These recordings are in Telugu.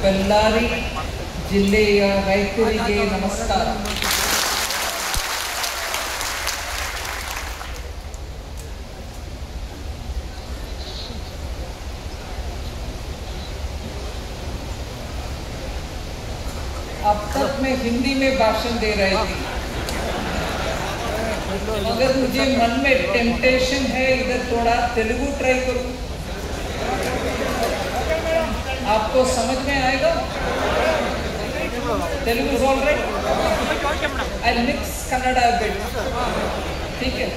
ಬೆಳ್ಳಾರಿ ಜಿಲ್ಲೆಯ ರೈತರಿಗೆ ನಮಸ್ಕಾರ. अब तक मैं हिंदी में भाषण दे रही थी, मगर मुझे मन में टेम्पटेशन है इधर थोड़ा तेलुगु ट्राई करूं. आपको समझ में आएगा? Telugu is all right. I mix Kannada a bit. ठीक है.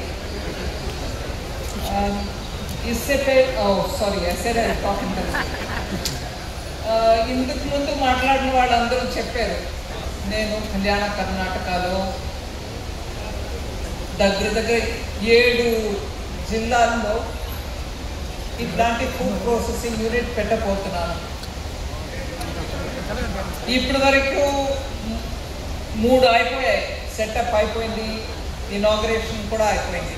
इससे पहले sorry I said I talk in Telugu. ఇందుకు ముందు మాట్లాడిన వాళ్ళందరూ చెప్పారు, నేను కళ్యాణ కర్ణాటకలో దగ్గర 7 జిల్లాల్లో ఇట్లాంటి ఫుడ్ ప్రాసెసింగ్ యూనిట్ పెట్టబోతున్నాను. ఇప్పటి వరకు 3 అయిపోయాయి, సెటప్ అయిపోయింది, ఇనాగ్రేషన్ కూడా అయిపోయింది.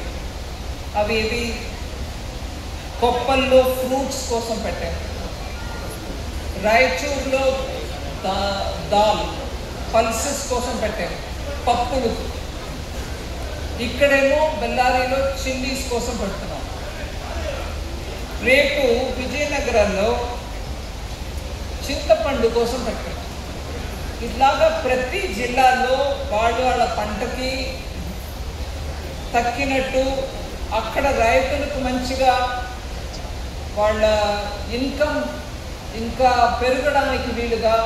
అవి ఇది కొప్పల్లో ఫ్రూట్స్ కోసం పెట్టాను, రాయచూరులో దాల్ పల్సెస్ కోసం పెట్టాను, పప్పులు. ఇక్కడేమో బెల్లారిలో చిల్లీస్ కోసం పెడుతున్నాం. రేపు విజయనగరంలో చింతపండు కోసం పెట్టాం. ఇట్లాగా ప్రతి జిల్లాలో వాళ్ళ పంటకి తక్కినట్టు అక్కడ రైతులకు మంచిగా వాళ్ళ ఇన్కమ్ ఇంకా పెరగడానికి వీలుగా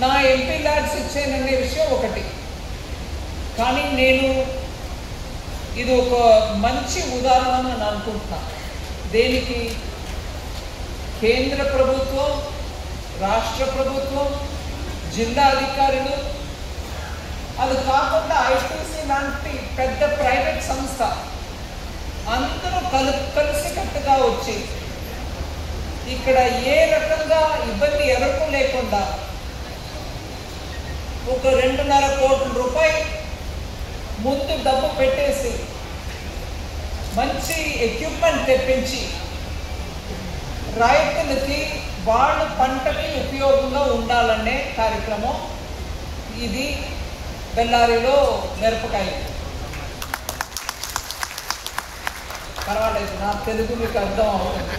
నా ఎంపీ ల్యాడ్స్ ఇచ్చాననే విషయం ఒకటి. కానీ నేను ఇది ఒక మంచి ఉదాహరణ అని అనుకుంటున్నాను. దేనికి? కేంద్ర ప్రభుత్వం, రాష్ట్ర ప్రభుత్వం, జిల్లా అధికారులు, అది కాకుండా ఐటీసీ లాంటి పెద్ద ప్రైవేట్ సంస్థ అందరూ కలిసికట్టుగా వచ్చి ఇక్కడ ఏ రకంగా ఇబ్బంది ఎవరికూ లేకుండా ఒక 2.5 కోట్ల రూపాయలు ముందు డబ్బు పెట్టేసి మంచి ఎక్విప్మెంట్ తెప్పించి రైతులకి వాళ్ళ పంటకి ఉపయోగంగా ఉండాలనే కార్యక్రమం ఇది. బెల్లారిలో మిరపకాయ పర్వాలేదు, నా తెలుగు మీకు అర్థం అవుతుంది.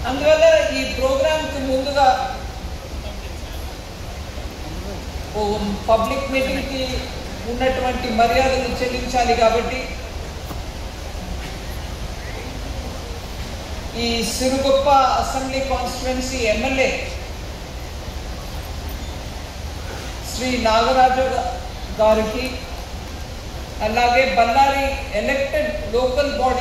అందువల్ల ఈ ప్రోగ్రాంకి ముందుగా పబ్లిక్ మీటింగ్కి ఉన్నటువంటి మర్యాదలు చెల్లించాలి కాబట్టి ఈ Siruguppa assembly constituency MLA Shri Nagaraju గారికి, అలాగే బళ్ళారి ఎలక్టెడ్ లోకల్ బాడీ